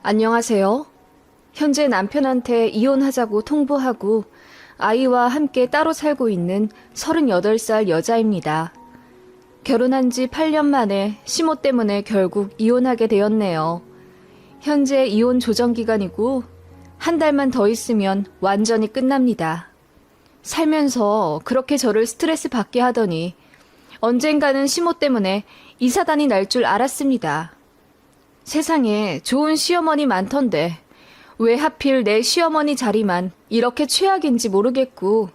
안녕하세요. 현재 남편한테 이혼하자고 통보하고 아이와 함께 따로 살고 있는 38살 여자입니다. 결혼한 지 8년 만에 시모 때문에 결국 이혼하게 되었네요. 현재 이혼 조정 기간이고 한 달만 더 있으면 완전히 끝납니다. 살면서 그렇게 저를 스트레스 받게 하더니 언젠가는 시모 때문에 이사단이 날 줄 알았습니다. 세상에 좋은 시어머니 많던데 왜 하필 내 시어머니 자리만 이렇게 최악인지 모르겠고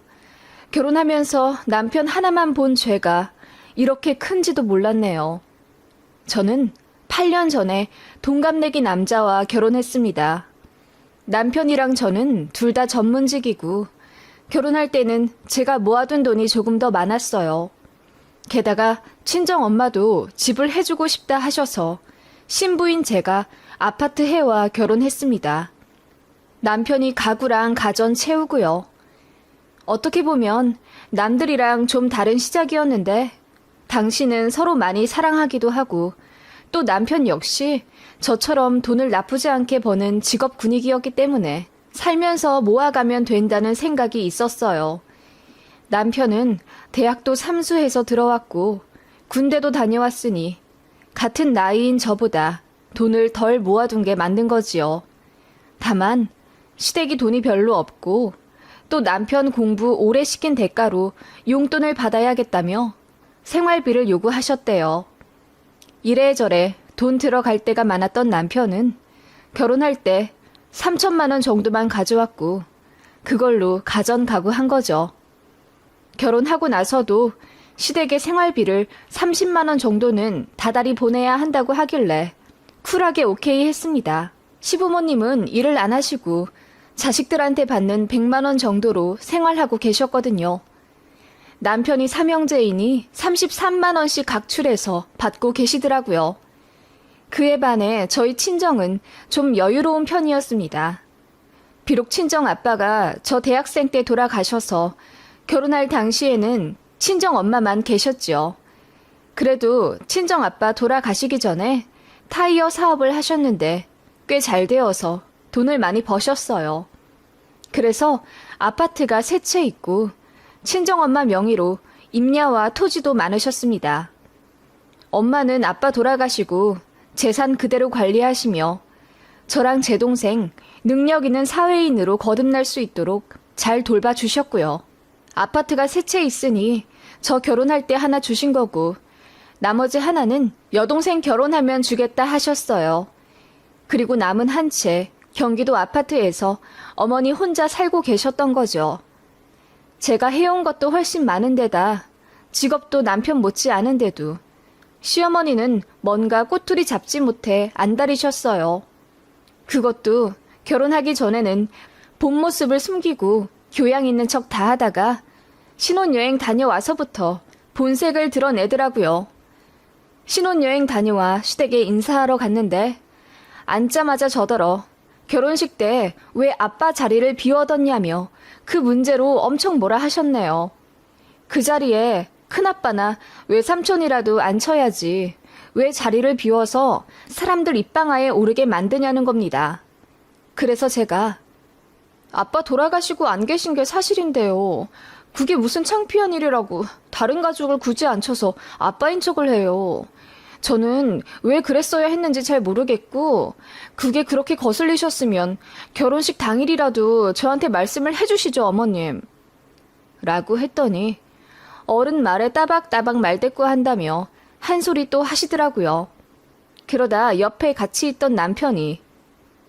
결혼하면서 남편 하나만 본 죄가 이렇게 큰지도 몰랐네요. 저는 8년 전에 동갑내기 남자와 결혼했습니다. 남편이랑 저는 둘 다 전문직이고 결혼할 때는 제가 모아둔 돈이 조금 더 많았어요. 게다가 친정엄마도 집을 해주고 싶다 하셔서 신부인 제가 아파트 해와 결혼했습니다. 남편이 가구랑 가전 채우고요. 어떻게 보면 남들이랑 좀 다른 시작이었는데 당신은 서로 많이 사랑하기도 하고 또 남편 역시 저처럼 돈을 나쁘지 않게 버는 직업 군인이었기 때문에 살면서 모아가면 된다는 생각이 있었어요. 남편은 대학도 삼수해서 들어왔고 군대도 다녀왔으니 같은 나이인 저보다 돈을 덜 모아둔 게 맞는 거지요. 다만 시댁이 돈이 별로 없고 또 남편 공부 오래 시킨 대가로 용돈을 받아야겠다며 생활비를 요구하셨대요. 이래저래 돈 들어갈 때가 많았던 남편은 결혼할 때 3천만 원 정도만 가져왔고 그걸로 가전 가구 한 거죠. 결혼하고 나서도 시댁의 생활비를 30만 원 정도는 다달이 보내야 한다고 하길래 쿨하게 오케이 했습니다. 시부모님은 일을 안 하시고 자식들한테 받는 100만 원 정도로 생활하고 계셨거든요. 남편이 삼형제이니 33만 원씩 각출해서 받고 계시더라고요. 그에 반해 저희 친정은 좀 여유로운 편이었습니다. 비록 친정 아빠가 저 대학생 때 돌아가셔서 결혼할 당시에는 친정 엄마만 계셨죠. 그래도 친정 아빠 돌아가시기 전에 타이어 사업을 하셨는데 꽤 잘 되어서 돈을 많이 버셨어요. 그래서 아파트가 세 채 있고 친정엄마 명의로 임야와 토지도 많으셨습니다. 엄마는 아빠 돌아가시고 재산 그대로 관리하시며 저랑 제 동생 능력 있는 사회인으로 거듭날 수 있도록 잘 돌봐주셨고요. 아파트가 세 채 있으니 저 결혼할 때 하나 주신 거고 나머지 하나는 여동생 결혼하면 주겠다 하셨어요. 그리고 남은 한 채 경기도 아파트에서 어머니 혼자 살고 계셨던 거죠. 제가 해온 것도 훨씬 많은데다 직업도 남편 못지 않은데도 시어머니는 뭔가 꼬투리 잡지 못해 안달이셨어요. 그것도 결혼하기 전에는 본 모습을 숨기고 교양 있는 척 다 하다가 신혼여행 다녀와서부터 본색을 드러내더라고요. 신혼여행 다녀와 시댁에 인사하러 갔는데 앉자마자 저더러 결혼식 때 왜 아빠 자리를 비워뒀냐며 그 문제로 엄청 뭐라 하셨네요. 그 자리에 큰아빠나 외삼촌이라도 앉혀야지 왜 자리를 비워서 사람들 입방아에 오르게 만드냐는 겁니다. 그래서 제가 아빠 돌아가시고 안 계신 게 사실인데요. 그게 무슨 창피한 일이라고 다른 가족을 굳이 앉혀서 아빠인 척을 해요. 저는 왜 그랬어야 했는지 잘 모르겠고 그게 그렇게 거슬리셨으면 결혼식 당일이라도 저한테 말씀을 해주시죠, 어머님. 라고 했더니 어른 말에 따박따박 말대꾸한다며 한 소리 또 하시더라고요. 그러다 옆에 같이 있던 남편이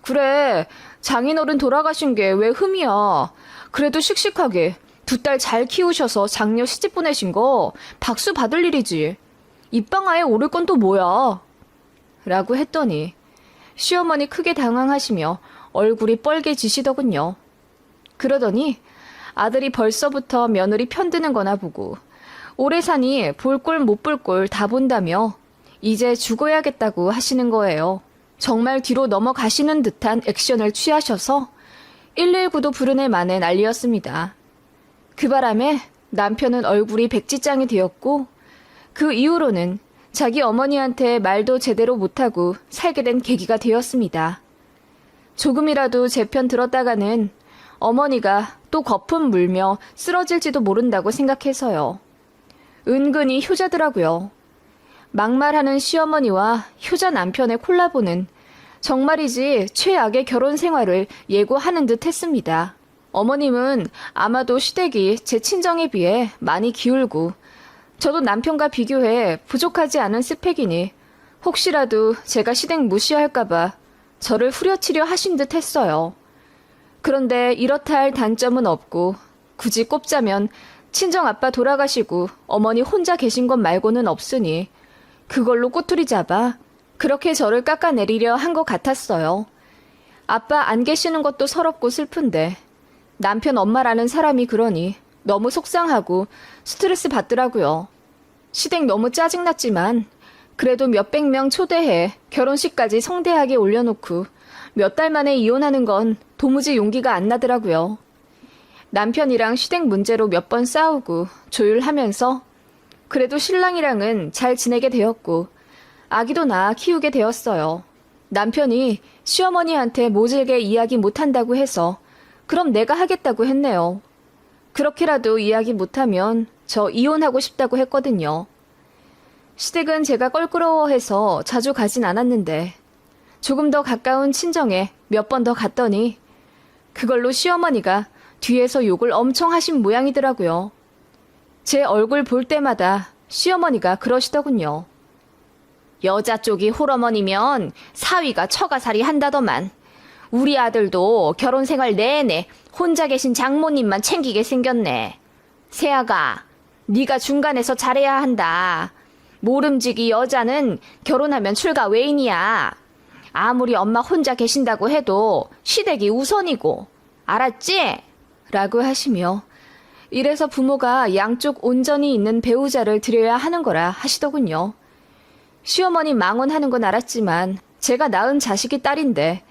그래, 장인어른 돌아가신 게 왜 흠이야. 그래도 씩씩하게 두 딸 잘 키우셔서 장녀 시집 보내신 거 박수 받을 일이지. 입방아에 오를 건 또 뭐야? 라고 했더니 시어머니 크게 당황하시며 얼굴이 뻘개지시더군요. 그러더니 아들이 벌써부터 며느리 편드는 거나 보고 오래 사니 볼 꼴 못 볼 꼴 다 본다며 이제 죽어야겠다고 하시는 거예요. 정말 뒤로 넘어가시는 듯한 액션을 취하셔서 119도 부르네 마네 난리였습니다. 그 바람에 남편은 얼굴이 백지장이 되었고 그 이후로는 자기 어머니한테 말도 제대로 못하고 살게 된 계기가 되었습니다. 조금이라도 제 편 들었다가는 어머니가 또 거품 물며 쓰러질지도 모른다고 생각해서요. 은근히 효자더라고요. 막말하는 시어머니와 효자 남편의 콜라보는 정말이지 최악의 결혼 생활을 예고하는 듯 했습니다. 어머님은 아마도 시댁이 제 친정에 비해 많이 기울고 저도 남편과 비교해 부족하지 않은 스펙이니 혹시라도 제가 시댁 무시할까봐 저를 후려치려 하신 듯 했어요. 그런데 이렇다 할 단점은 없고 굳이 꼽자면 친정아빠 돌아가시고 어머니 혼자 계신 것 말고는 없으니 그걸로 꼬투리 잡아 그렇게 저를 깎아내리려 한 것 같았어요. 아빠 안 계시는 것도 서럽고 슬픈데 남편 엄마라는 사람이 그러니 너무 속상하고 스트레스 받더라고요. 시댁 너무 짜증났지만 그래도 몇백 명 초대해 결혼식까지 성대하게 올려놓고 몇 달 만에 이혼하는 건 도무지 용기가 안 나더라고요. 남편이랑 시댁 문제로 몇 번 싸우고 조율하면서 그래도 신랑이랑은 잘 지내게 되었고 아기도 낳아 키우게 되었어요. 남편이 시어머니한테 모질게 이야기 못한다고 해서 그럼 내가 하겠다고 했네요. 그렇게라도 이야기 못하면 저 이혼하고 싶다고 했거든요. 시댁은 제가 껄끄러워해서 자주 가진 않았는데 조금 더 가까운 친정에 몇 번 더 갔더니 그걸로 시어머니가 뒤에서 욕을 엄청 하신 모양이더라고요. 제 얼굴 볼 때마다 시어머니가 그러시더군요. 여자 쪽이 홀어머니면 사위가 처가살이 한다더만. 우리 아들도 결혼 생활 내내 혼자 계신 장모님만 챙기게 생겼네. 세아가, 네가 중간에서 잘해야 한다. 모름지기 여자는 결혼하면 출가 외인이야. 아무리 엄마 혼자 계신다고 해도 시댁이 우선이고. 알았지? 라고 하시며 이래서 부모가 양쪽 온전히 있는 배우자를 드려야 하는 거라 하시더군요. 시어머니 망언하는 건 알았지만 제가 낳은 자식이 딸인데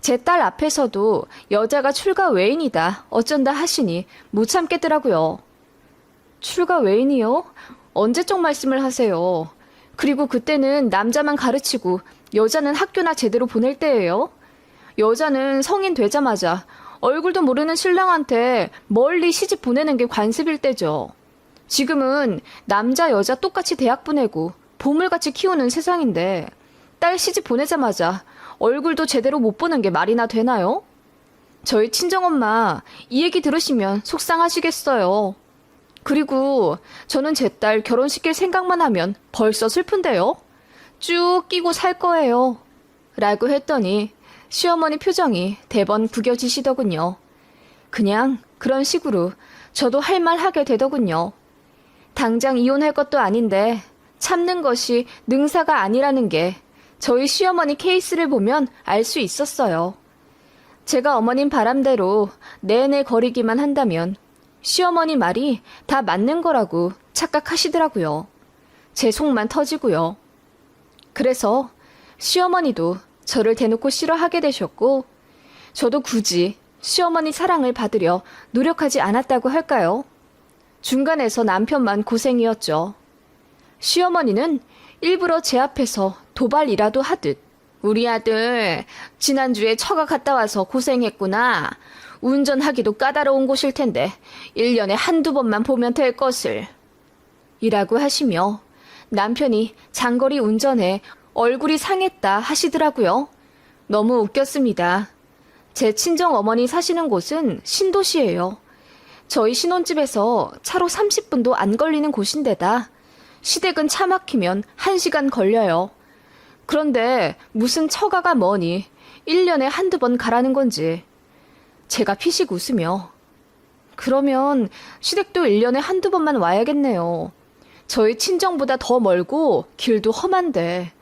제 딸 앞에서도 여자가 출가 외인이다 어쩐다 하시니 못 참겠더라고요. 출가 외인이요? 언제적 말씀을 하세요? 그리고 그때는 남자만 가르치고 여자는 학교나 제대로 보낼 때예요? 여자는 성인 되자마자 얼굴도 모르는 신랑한테 멀리 시집 보내는 게 관습일 때죠. 지금은 남자 여자 똑같이 대학 보내고 보물같이 키우는 세상인데 딸 시집 보내자마자 얼굴도 제대로 못 보는 게 말이나 되나요? 저희 친정엄마 이 얘기 들으시면 속상하시겠어요. 그리고 저는 제 딸 결혼시킬 생각만 하면 벌써 슬픈데요. 쭉 끼고 살 거예요. 라고 했더니 시어머니 표정이 대번 구겨지시더군요. 그냥 그런 식으로 저도 할 말 하게 되더군요. 당장 이혼할 것도 아닌데 참는 것이 능사가 아니라는 게 저희 시어머니 케이스를 보면 알 수 있었어요. 제가 어머님 바람대로 내내 거리기만 한다면 시어머니 말이 다 맞는 거라고 착각하시더라고요. 제 속만 터지고요. 그래서 시어머니도 저를 대놓고 싫어하게 되셨고 저도 굳이 시어머니 사랑을 받으려 노력하지 않았다고 할까요? 중간에서 남편만 고생이었죠. 시어머니는 일부러 제 앞에서 도발이라도 하듯 우리 아들 지난주에 처가 갔다 와서 고생했구나. 운전하기도 까다로운 곳일 텐데 1년에 한두 번만 보면 될 것을 이라고 하시며 남편이 장거리 운전에 얼굴이 상했다 하시더라고요. 너무 웃겼습니다. 제 친정 어머니 사시는 곳은 신도시예요. 저희 신혼집에서 차로 30분도 안 걸리는 곳인데다 시댁은 차 막히면 1시간 걸려요. 그런데 무슨 처가가 뭐니 1년에 한두 번 가라는 건지. 제가 피식 웃으며 그러면 시댁도 1년에 한두 번만 와야겠네요. 저희 친정보다 더 멀고 길도 험한데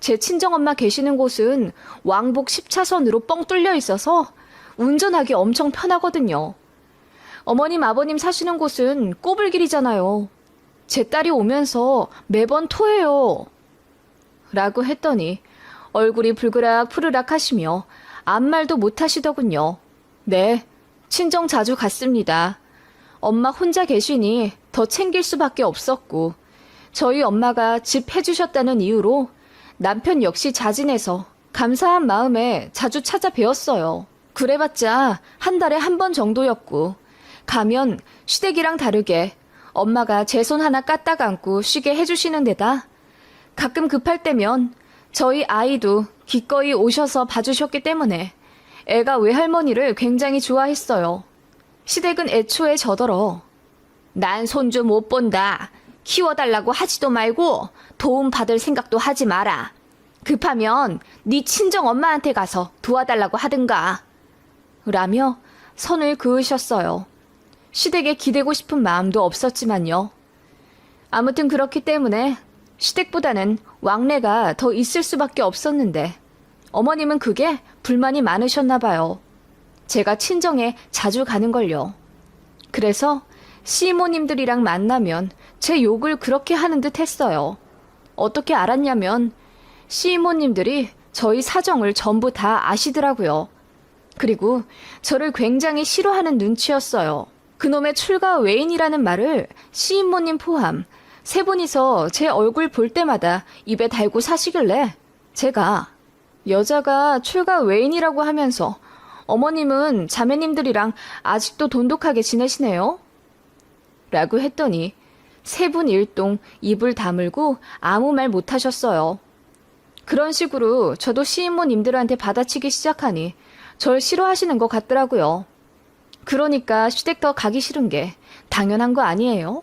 제 친정엄마 계시는 곳은 왕복 10차선으로 뻥 뚫려 있어서 운전하기 엄청 편하거든요. 어머님 아버님 사시는 곳은 꼬불길이잖아요. 제 딸이 오면서 매번 토해요. 라고 했더니 얼굴이 불그락 푸르락 하시며 아무 말도 못 하시더군요. 네, 친정 자주 갔습니다. 엄마 혼자 계시니 더 챙길 수밖에 없었고 저희 엄마가 집 해주셨다는 이유로 남편 역시 자진해서 감사한 마음에 자주 찾아뵈었어요. 그래봤자 한 달에 한 번 정도였고, 가면 시댁이랑 다르게 엄마가 제 손 하나 까딱 안고 쉬게 해주시는 데다 가끔 급할 때면 저희 아이도 기꺼이 오셔서 봐주셨기 때문에 애가 외할머니를 굉장히 좋아했어요. 시댁은 애초에 저더러 난 손주 못 본다. 키워달라고 하지도 말고 도움 받을 생각도 하지 마라. 급하면 네 친정 엄마한테 가서 도와달라고 하든가. 라며 선을 그으셨어요. 시댁에 기대고 싶은 마음도 없었지만요. 아무튼 그렇기 때문에 시댁보다는 왕래가 더 있을 수밖에 없었는데 어머님은 그게 불만이 많으셨나 봐요. 제가 친정에 자주 가는걸요. 그래서 시이모님들이랑 만나면 제 욕을 그렇게 하는 듯 했어요. 어떻게 알았냐면 시이모님들이 저희 사정을 전부 다 아시더라고요. 그리고 저를 굉장히 싫어하는 눈치였어요. 그놈의 출가 외인이라는 말을 시인모님 포함 세 분이서 제 얼굴 볼 때마다 입에 달고 사시길래 제가 여자가 출가 외인이라고 하면서 어머님은 자매님들이랑 아직도 돈독하게 지내시네요? 라고 했더니 세 분 일동 입을 다물고 아무 말 못하셨어요. 그런 식으로 저도 시인모님들한테 받아치기 시작하니 절 싫어하시는 것 같더라고요. 그러니까 시댁 더 가기 싫은 게 당연한 거 아니에요?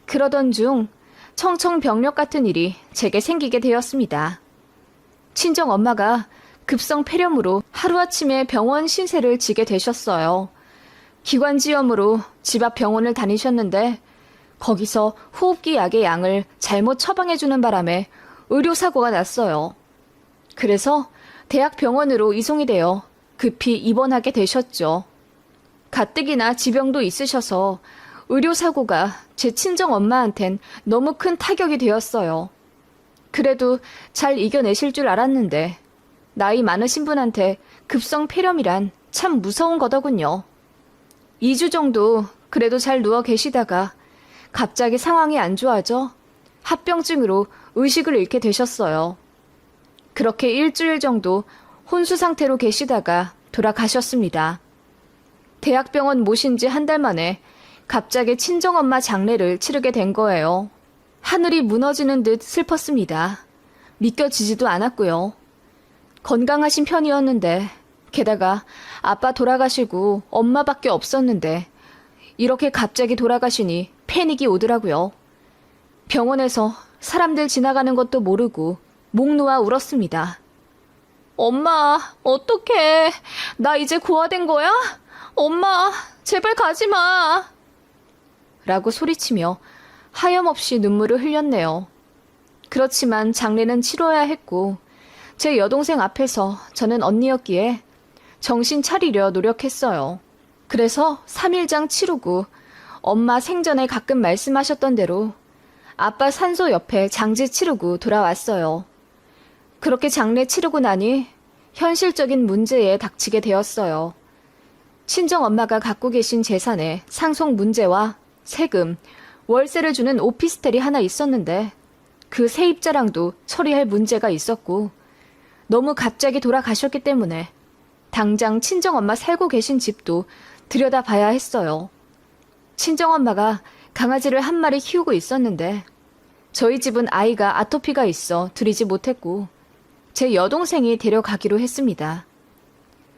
그러던 중 청청병력 같은 일이 제게 생기게 되었습니다. 친정 엄마가 급성 폐렴으로 하루아침에 병원 신세를 지게 되셨어요. 기관지염으로 집 앞 병원을 다니셨는데 거기서 호흡기 약의 양을 잘못 처방해주는 바람에 의료사고가 났어요. 그래서 대학병원으로 이송이 되어 급히 입원하게 되셨죠. 가뜩이나 지병도 있으셔서 의료사고가 제 친정 엄마한텐 너무 큰 타격이 되었어요. 그래도 잘 이겨내실 줄 알았는데 나이 많으신 분한테 급성 폐렴이란 참 무서운 거더군요. 2주 정도 그래도 잘 누워 계시다가 갑자기 상황이 안 좋아져 합병증으로 의식을 잃게 되셨어요. 그렇게 일주일 정도 혼수 상태로 계시다가 돌아가셨습니다. 대학병원 모신 지 한 달 만에 갑자기 친정엄마 장례를 치르게 된 거예요. 하늘이 무너지는 듯 슬펐습니다. 믿겨지지도 않았고요. 건강하신 편이었는데 게다가 아빠 돌아가시고 엄마밖에 없었는데 이렇게 갑자기 돌아가시니 패닉이 오더라고요. 병원에서 사람들 지나가는 것도 모르고 목 놓아 울었습니다. 엄마, 어떡해. 나 이제 고아된 거야? 엄마, 제발 가지 마. 라고 소리치며 하염없이 눈물을 흘렸네요. 그렇지만 장례는 치러야 했고 제 여동생 앞에서 저는 언니였기에 정신 차리려 노력했어요. 그래서 3일장 치르고 엄마 생전에 가끔 말씀하셨던 대로 아빠 산소 옆에 장지 치르고 돌아왔어요. 그렇게 장례 치르고 나니 현실적인 문제에 닥치게 되었어요. 친정엄마가 갖고 계신 재산에 상속 문제와 세금, 월세를 주는 오피스텔이 하나 있었는데 그 세입자랑도 처리할 문제가 있었고 너무 갑자기 돌아가셨기 때문에 당장 친정엄마 살고 계신 집도 들여다봐야 했어요. 친정엄마가 강아지를 한 마리 키우고 있었는데 저희 집은 아이가 아토피가 있어 들이지 못했고 제 여동생이 데려가기로 했습니다.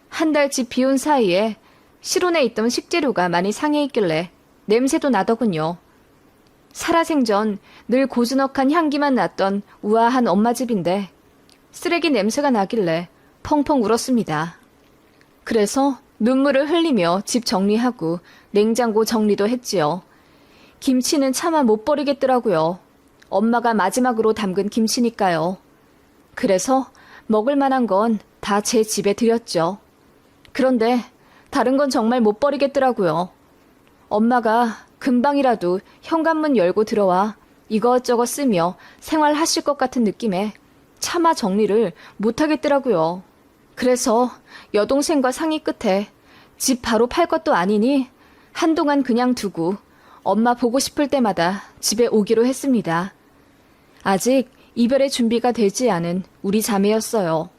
한 달 집 비운 사이에 실온에 있던 식재료가 많이 상해 있길래 냄새도 나더군요. 살아생전 늘 고즈넉한 향기만 났던 우아한 엄마 집인데 쓰레기 냄새가 나길래 펑펑 울었습니다. 그래서 눈물을 흘리며 집 정리하고 냉장고 정리도 했지요. 김치는 차마 못 버리겠더라고요. 엄마가 마지막으로 담근 김치니까요. 그래서 먹을 만한 건 다 제 집에 들였죠. 그런데 다른 건 정말 못 버리겠더라고요. 엄마가 금방이라도 현관문 열고 들어와 이것저것 쓰며 생활하실 것 같은 느낌에 차마 정리를 못하겠더라고요. 그래서 여동생과 상의 끝에 집 바로 팔 것도 아니니 한동안 그냥 두고 엄마 보고 싶을 때마다 집에 오기로 했습니다. 아직 이별의 준비가 되지 않은 우리 자매였어요.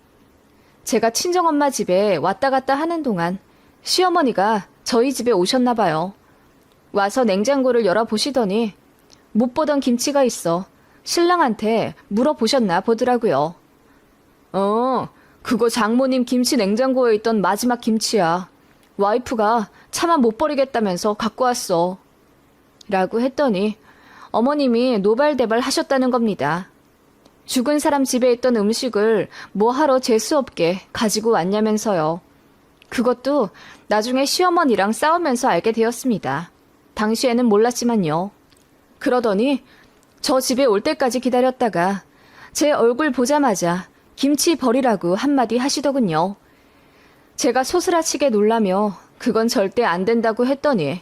제가 친정엄마 집에 왔다 갔다 하는 동안 시어머니가 저희 집에 오셨나 봐요. 와서 냉장고를 열어보시더니 못 보던 김치가 있어 신랑한테 물어보셨나 보더라고요. 그거 장모님 김치 냉장고에 있던 마지막 김치야. 와이프가 차마 못 버리겠다면서 갖고 왔어. 라고 했더니 어머님이 노발대발 하셨다는 겁니다. 죽은 사람 집에 있던 음식을 뭐하러 재수없게 가지고 왔냐면서요. 그것도 나중에 시어머니랑 싸우면서 알게 되었습니다. 당시에는 몰랐지만요. 그러더니 저 집에 올 때까지 기다렸다가 제 얼굴 보자마자 김치 버리라고 한마디 하시더군요. 제가 소스라치게 놀라며 그건 절대 안 된다고 했더니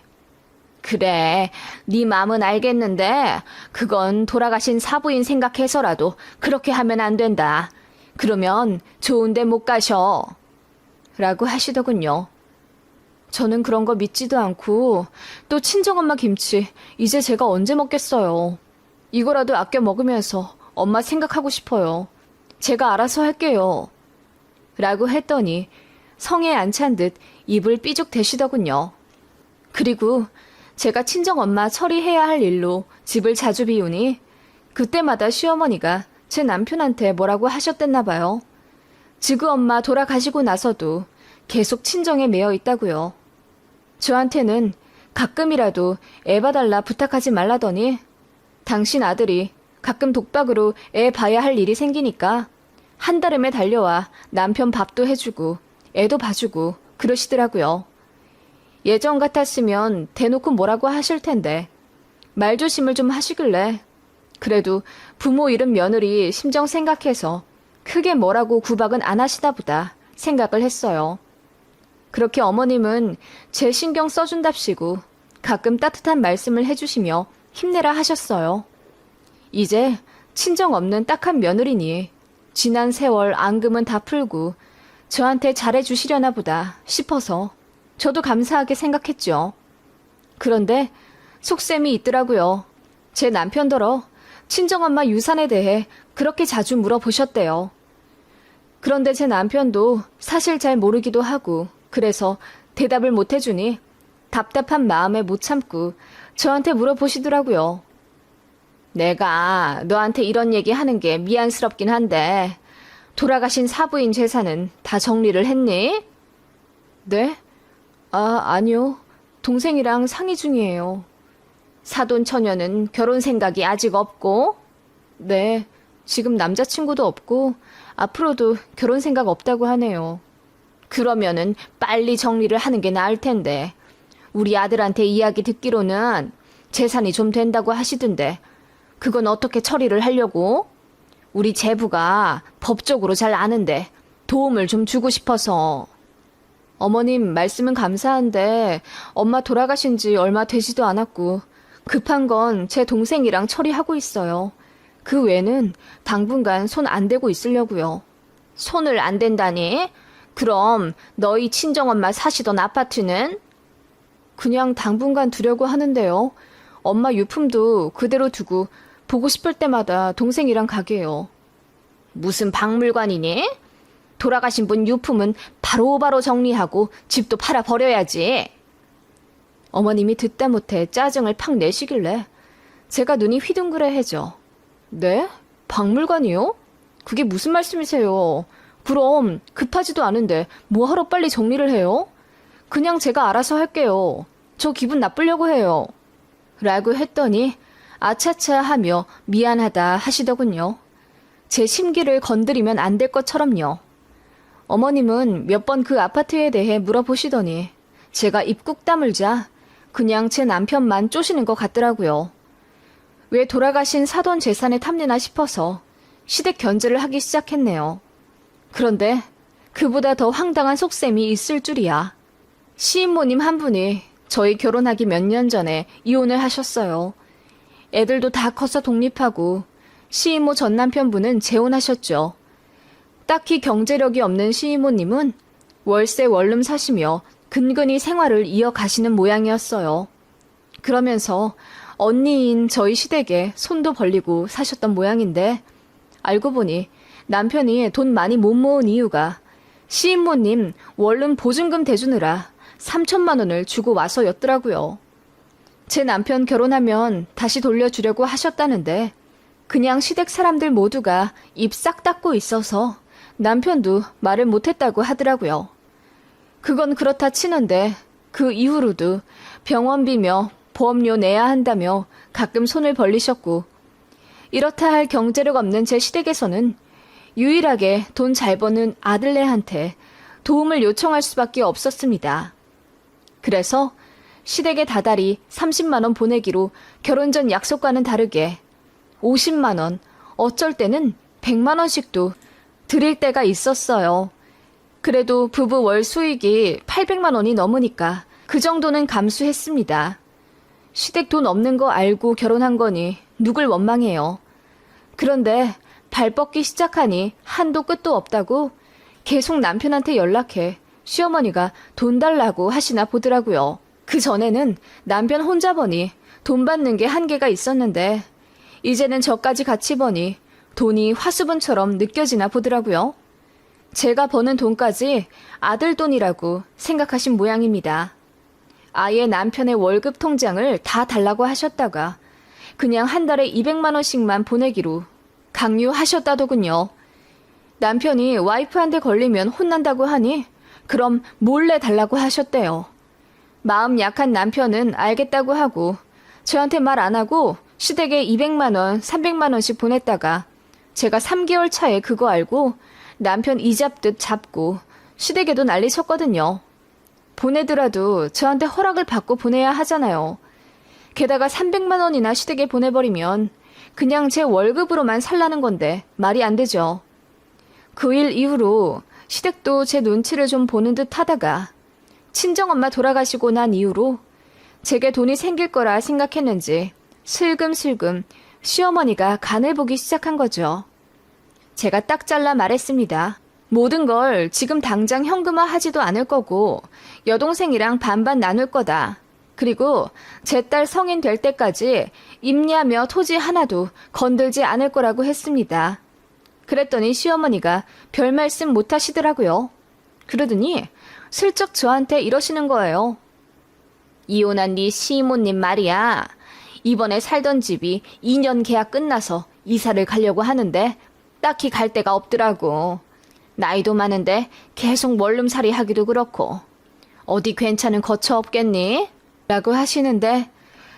그래, 네 마음은 알겠는데 그건 돌아가신 사부인 생각해서라도 그렇게 하면 안 된다. 그러면 좋은 데 못 가셔. 라고 하시더군요. 저는 그런 거 믿지도 않고 또 친정엄마 김치 이제 제가 언제 먹겠어요. 이거라도 아껴 먹으면서 엄마 생각하고 싶어요. 제가 알아서 할게요. 라고 했더니 성에 안 찬 듯 입을 삐죽 대시더군요. 그리고 제가 친정엄마 처리해야 할 일로 집을 자주 비우니 그때마다 시어머니가 제 남편한테 뭐라고 하셨댔나 봐요. 지구 엄마 돌아가시고 나서도 계속 친정에 매여 있다고요. 저한테는 가끔이라도 애 봐달라 부탁하지 말라더니 당신 아들이 가끔 독박으로 애 봐야 할 일이 생기니까 한달음에 달려와 남편 밥도 해주고 애도 봐주고 그러시더라고요. 예전 같았으면 대놓고 뭐라고 하실 텐데 말조심을 좀 하시길래 그래도 부모 잃은 며느리 심정 생각해서 크게 뭐라고 구박은 안 하시나 보다 생각을 했어요. 그렇게 어머님은 제 신경 써준답시고 가끔 따뜻한 말씀을 해주시며 힘내라 하셨어요. 이제 친정 없는 딱한 며느리니 지난 세월 앙금은 다 풀고 저한테 잘해주시려나 보다 싶어서 저도 감사하게 생각했죠. 그런데 속셈이 있더라고요. 제 남편더러 친정엄마 유산에 대해 그렇게 자주 물어보셨대요. 그런데 제 남편도 사실 잘 모르기도 하고 그래서 대답을 못 해주니 답답한 마음에 못 참고 저한테 물어보시더라고요. 내가 너한테 이런 얘기 하는 게 미안스럽긴 한데 돌아가신 사부인 재산은 다 정리를 했니? 네? 아니요. 동생이랑 상의 중이에요. 사돈 처녀는 결혼 생각이 아직 없고? 네. 지금 남자친구도 없고 앞으로도 결혼 생각 없다고 하네요. 그러면은 빨리 정리를 하는 게 나을 텐데. 우리 아들한테 이야기 듣기로는 재산이 좀 된다고 하시던데 그건 어떻게 처리를 하려고? 우리 제부가 법적으로 잘 아는데 도움을 좀 주고 싶어서. 어머님 말씀은 감사한데 엄마 돌아가신 지 얼마 되지도 않았고 급한 건 제 동생이랑 처리하고 있어요. 그 외에는 당분간 손 안 대고 있으려고요. 손을 안 댄다니? 그럼 너희 친정엄마 사시던 아파트는? 그냥 당분간 두려고 하는데요. 엄마 유품도 그대로 두고 보고 싶을 때마다 동생이랑 가게요. 무슨 박물관이니? 돌아가신 분 유품은 바로바로 정리하고 집도 팔아버려야지. 어머님이 듣다 못해 짜증을 팍 내시길래 제가 눈이 휘둥그레해져. 네? 박물관이요? 그게 무슨 말씀이세요? 그럼 급하지도 않은데 뭐하러 빨리 정리를 해요? 그냥 제가 알아서 할게요. 저 기분 나쁘려고 해요. 라고 했더니 아차차 하며 미안하다 하시더군요. 제 심기를 건드리면 안 될 것처럼요. 어머님은 몇 번 그 아파트에 대해 물어보시더니 제가 입 꾹 다물자 그냥 제 남편만 쪼시는 것 같더라고요. 왜 돌아가신 사돈 재산에 탐내나 싶어서 시댁 견제를 하기 시작했네요. 그런데 그보다 더 황당한 속셈이 있을 줄이야. 시인모님 한 분이 저희 결혼하기 몇 년 전에 이혼을 하셨어요. 애들도 다 커서 독립하고 시인모 전 남편분은 재혼하셨죠. 딱히 경제력이 없는 시이모님은 월세 원룸 사시며 근근히 생활을 이어가시는 모양이었어요. 그러면서 언니인 저희 시댁에 손도 벌리고 사셨던 모양인데 알고 보니 남편이 돈 많이 못 모은 이유가 시인모님 원룸 보증금 대주느라 3천만 원을 주고 와서였더라고요. 제 남편 결혼하면 다시 돌려주려고 하셨다는데 그냥 시댁 사람들 모두가 입 싹 닫고 있어서 남편도 말을 못했다고 하더라고요. 그건 그렇다 치는데 그 이후로도 병원비며 보험료 내야 한다며 가끔 손을 벌리셨고 이렇다 할 경제력 없는 제 시댁에서는 유일하게 돈 잘 버는 아들네한테 도움을 요청할 수밖에 없었습니다. 그래서 시댁에 다달이 30만 원 보내기로 결혼 전 약속과는 다르게 50만 원, 어쩔 때는 100만 원씩도 드릴 때가 있었어요. 그래도 부부 월 수익이 800만 원이 넘으니까 그 정도는 감수했습니다. 시댁 돈 없는 거 알고 결혼한 거니 누굴 원망해요. 그런데 발 뻗기 시작하니 한도 끝도 없다고 계속 남편한테 연락해 시어머니가 돈 달라고 하시나 보더라고요. 그 전에는 남편 혼자 버니 돈 받는 게 한계가 있었는데 이제는 저까지 같이 버니 돈이 화수분처럼 느껴지나 보더라고요. 제가 버는 돈까지 아들 돈이라고 생각하신 모양입니다. 아예 남편의 월급 통장을 다 달라고 하셨다가 그냥 한 달에 200만 원씩만 보내기로 강요하셨다더군요. 남편이 와이프한테 걸리면 혼난다고 하니 그럼 몰래 달라고 하셨대요. 마음 약한 남편은 알겠다고 하고 저한테 말 안 하고 시댁에 200만 원, 300만 원씩 보냈다가 제가 3개월 차에 그거 알고 남편 이잡듯 잡고 시댁에도 난리 쳤거든요. 보내더라도 저한테 허락을 받고 보내야 하잖아요. 게다가 300만 원이나 시댁에 보내버리면 그냥 제 월급으로만 살라는 건데 말이 안 되죠. 그 일 이후로 시댁도 제 눈치를 좀 보는 듯 하다가 친정엄마 돌아가시고 난 이후로 제게 돈이 생길 거라 생각했는지 슬금슬금 시어머니가 간을 보기 시작한 거죠. 제가 딱 잘라 말했습니다. 모든 걸 지금 당장 현금화 하지도 않을 거고 여동생이랑 반반 나눌 거다. 그리고 제 딸 성인 될 때까지 임야며 토지 하나도 건들지 않을 거라고 했습니다. 그랬더니 시어머니가 별 말씀 못 하시더라고요. 그러더니 슬쩍 저한테 이러시는 거예요. 이혼한 네 시이모님 말이야. 이번에 살던 집이 2년 계약 끝나서 이사를 가려고 하는데 딱히 갈 데가 없더라고. 나이도 많은데 계속 원룸살이 하기도 그렇고 어디 괜찮은 거처 없겠니? 라고 하시는데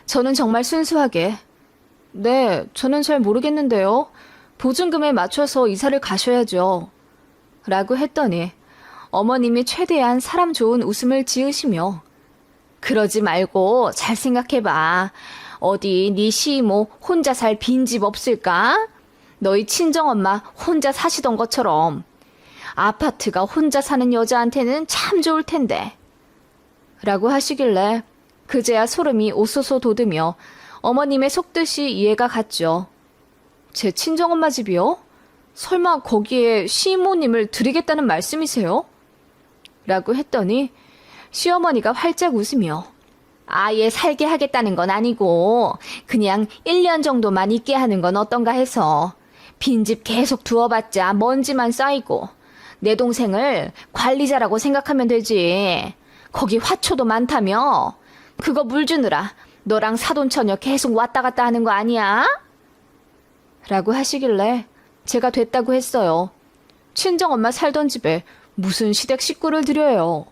저는 정말 순수하게 네, 저는 잘 모르겠는데요. 보증금에 맞춰서 이사를 가셔야죠. 라고 했더니 어머님이 최대한 사람 좋은 웃음을 지으시며 그러지 말고 잘 생각해봐. 어디 네 시이모 혼자 살 빈집 없을까? 너희 친정엄마 혼자 사시던 것처럼. 아파트가 혼자 사는 여자한테는 참 좋을 텐데. 라고 하시길래 그제야 소름이 오쏘쏘 돋으며 어머님의 속뜻이 이해가 갔죠. 제 친정엄마 집이요? 설마 거기에 시이모님을 드리겠다는 말씀이세요? 라고 했더니 시어머니가 활짝 웃으며 아예 살게 하겠다는 건 아니고 그냥 1년 정도만 있게 하는 건 어떤가 해서 빈집 계속 두어봤자 먼지만 쌓이고 내 동생을 관리자라고 생각하면 되지. 거기 화초도 많다며. 그거 물 주느라 너랑 사돈처녀 계속 왔다 갔다 하는 거 아니야? 라고 하시길래 제가 됐다고 했어요. 친정엄마 살던 집에 무슨 시댁 식구를 들여요.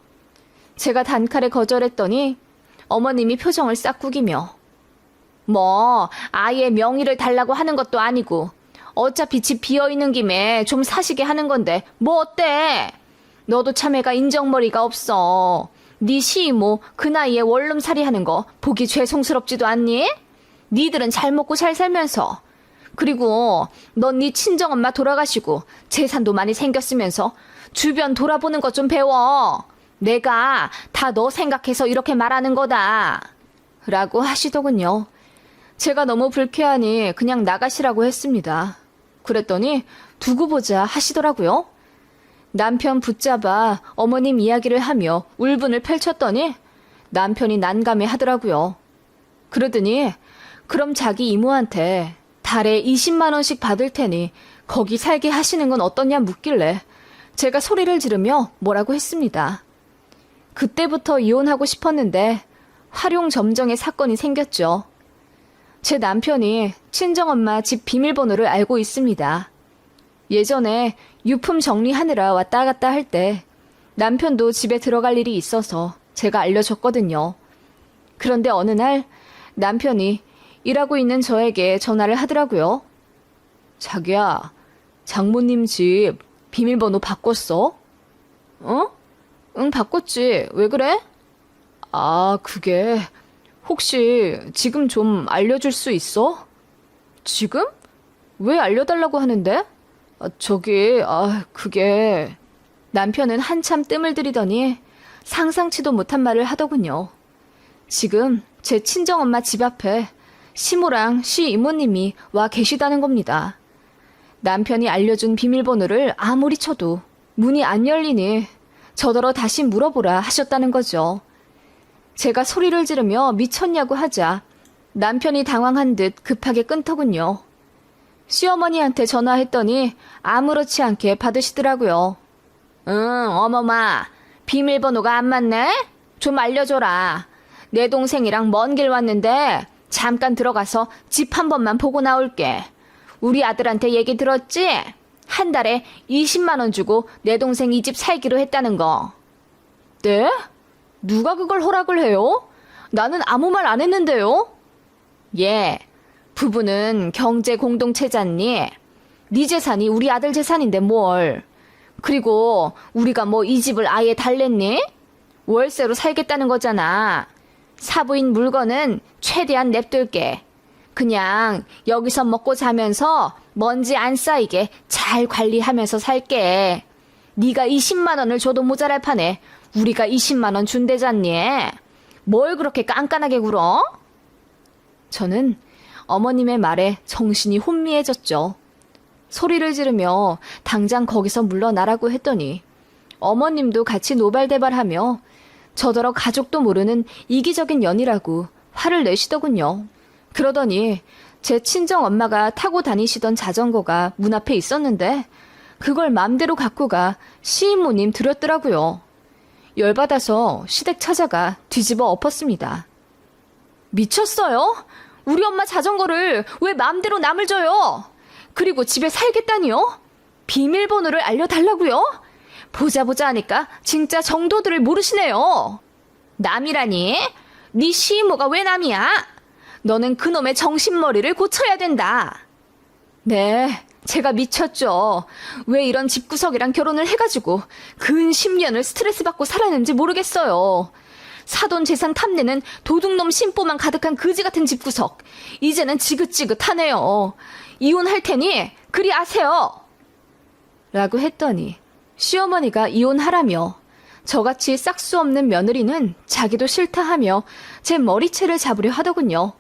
제가 단칼에 거절했더니 어머님이 표정을 싹 구기며 뭐 아예 명의를 달라고 하는 것도 아니고 어차피 집 비어있는 김에 좀 사시게 하는 건데 뭐 어때? 너도 참애가 인정머리가 없어. 네 시이모 그 나이에 원룸살이 하는 거 보기 죄송스럽지도 않니? 니들은 잘 먹고 잘 살면서 그리고 넌 네 친정엄마 돌아가시고 재산도 많이 생겼으면서 주변 돌아보는 것 좀 배워. 내가 다 너 생각해서 이렇게 말하는 거다. 라고 하시더군요. 제가 너무 불쾌하니 그냥 나가시라고 했습니다. 그랬더니 두고 보자 하시더라고요. 남편 붙잡아 어머님 이야기를 하며 울분을 펼쳤더니 남편이 난감해 하더라고요. 그러더니 그럼 자기 이모한테 달에 20만 원씩 받을 테니 거기 살게 하시는 건 어떠냐 묻길래 제가 소리를 지르며 뭐라고 했습니다. 그때부터 이혼하고 싶었는데 활용점정의 사건이 생겼죠. 제 남편이 친정엄마 집 비밀번호를 알고 있습니다. 예전에 유품 정리하느라 왔다 갔다 할 때 남편도 집에 들어갈 일이 있어서 제가 알려줬거든요. 그런데 어느 날 남편이 일하고 있는 저에게 전화를 하더라고요. 자기야, 장모님 집 비밀번호 바꿨어? 어? 응, 바꿨지. 왜 그래? 아, 그게 혹시 지금 좀 알려줄 수 있어? 지금? 왜 알려달라고 하는데? 그게... 남편은 한참 뜸을 들이더니 상상치도 못한 말을 하더군요. 지금 제 친정엄마 집 앞에 시모랑 시 이모님이 와 계시다는 겁니다. 남편이 알려준 비밀번호를 아무리 쳐도 문이 안 열리니 저더러 다시 물어보라 하셨다는 거죠. 제가 소리를 지르며 미쳤냐고 하자 남편이 당황한 듯 급하게 끊더군요. 시어머니한테 전화했더니 아무렇지 않게 받으시더라고요. 응, 어머마, 비밀번호가 안 맞네? 좀 알려줘라. 내 동생이랑 먼 길 왔는데 잠깐 들어가서 집 한 번만 보고 나올게. 우리 아들한테 얘기 들었지? 한 달에 20만 원 주고 내 동생 이 집 살기로 했다는 거. 네? 누가 그걸 허락을 해요? 나는 아무 말 안 했는데요? 예, 부부는 경제 공동체잖니. 네 재산이 우리 아들 재산인데 뭘. 그리고 우리가 뭐 이 집을 아예 달랬니? 월세로 살겠다는 거잖아. 사부인 물건은 최대한 냅둘게. 그냥 여기서 먹고 자면서 먼지 안 쌓이게 잘 관리하면서 살게. 네가 20만 원을 줘도 모자랄 판에 우리가 20만 원 준대잖니. 뭘 그렇게 깐깐하게 굴어? 저는 어머님의 말에 정신이 혼미해졌죠. 소리를 지르며 당장 거기서 물러나라고 했더니 어머님도 같이 노발대발하며 저더러 가족도 모르는 이기적인 년이라고 화를 내시더군요. 그러더니 제 친정엄마가 타고 다니시던 자전거가 문 앞에 있었는데 그걸 맘대로 갖고 가 시이모님 드렸더라고요. 열받아서 시댁 찾아가 뒤집어 엎었습니다. 미쳤어요? 우리 엄마 자전거를 왜 맘대로 남을 줘요? 그리고 집에 살겠다니요? 비밀번호를 알려달라고요? 보자 하니까 진짜 정도들을 모르시네요. 남이라니? 네 시이모가 왜 남이야? 너는 그놈의 정신머리를 고쳐야 된다. 네, 제가 미쳤죠. 왜 이런 집구석이랑 결혼을 해가지고 근 10년을 스트레스 받고 살았는지 모르겠어요. 사돈 재산 탐내는 도둑놈 심보만 가득한 거지 같은 집구석. 이제는 지긋지긋하네요. 이혼할 테니 그리 아세요. 라고 했더니 시어머니가 이혼하라며 저같이 싹수 없는 며느리는 자기도 싫다 하며 제 머리채를 잡으려 하더군요.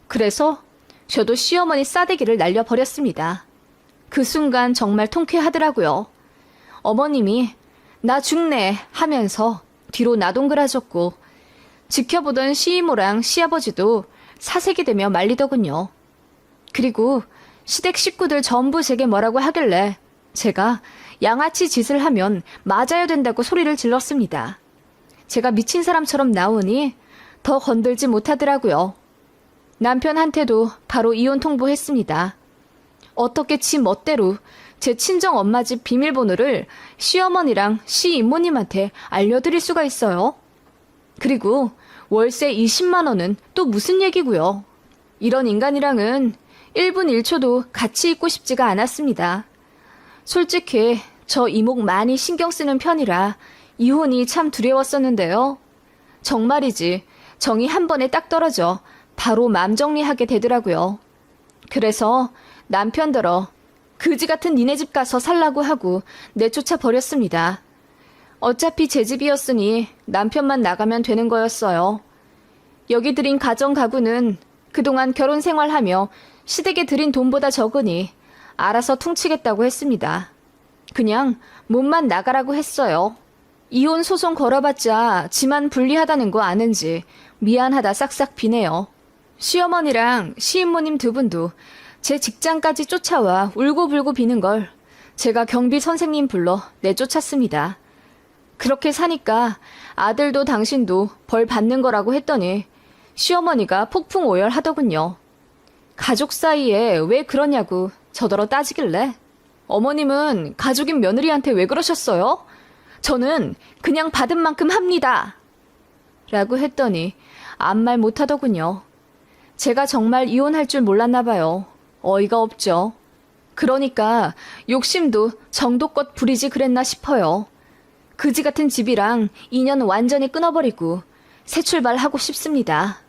그래서 저도 시어머니 싸대기를 날려버렸습니다. 그 순간 정말 통쾌하더라고요. 어머님이 나 죽네 하면서 뒤로 나동그라졌고 지켜보던 시이모랑 시아버지도 사색이 되며 말리더군요. 그리고 시댁 식구들 전부 제게 뭐라고 하길래 제가 양아치 짓을 하면 맞아야 된다고 소리를 질렀습니다. 제가 미친 사람처럼 나오니 더 건들지 못하더라고요. 남편한테도 바로 이혼 통보했습니다. 어떻게 지 멋대로 제 친정 엄마 집 비밀번호를 시어머니랑 시이모님한테 알려드릴 수가 있어요? 그리고 월세 20만 원은 또 무슨 얘기고요. 이런 인간이랑은 1분 1초도 같이 있고 싶지가 않았습니다. 솔직히 저 이목 많이 신경 쓰는 편이라 이혼이 참 두려웠었는데요. 정말이지 정이 한 번에 딱 떨어져 바로 맘 정리하게 되더라고요. 그래서 남편더러 그지 같은 니네 집 가서 살라고 하고 내쫓아 버렸습니다. 어차피 제 집이었으니 남편만 나가면 되는 거였어요. 여기 들인 가정 가구는 그동안 결혼 생활하며 시댁에 들인 돈보다 적으니 알아서 퉁치겠다고 했습니다. 그냥 몸만 나가라고 했어요. 이혼 소송 걸어봤자 지만 불리하다는 거 아는지 미안하다 싹싹 비네요. 시어머니랑 시인모님 두 분도 제 직장까지 쫓아와 울고불고 비는 걸 제가 경비 선생님 불러 내쫓았습니다. 그렇게 사니까 아들도 당신도 벌 받는 거라고 했더니 시어머니가 폭풍 오열하더군요. 가족 사이에 왜 그러냐고 저더러 따지길래 어머님은 가족인 며느리한테 왜 그러셨어요? 저는 그냥 받은 만큼 합니다. 라고 했더니 아무 말 못하더군요. 제가 정말 이혼할 줄 몰랐나 봐요. 어이가 없죠. 그러니까 욕심도 정도껏 부리지 그랬나 싶어요. 그지 같은 집이랑 인연 완전히 끊어버리고 새 출발하고 싶습니다.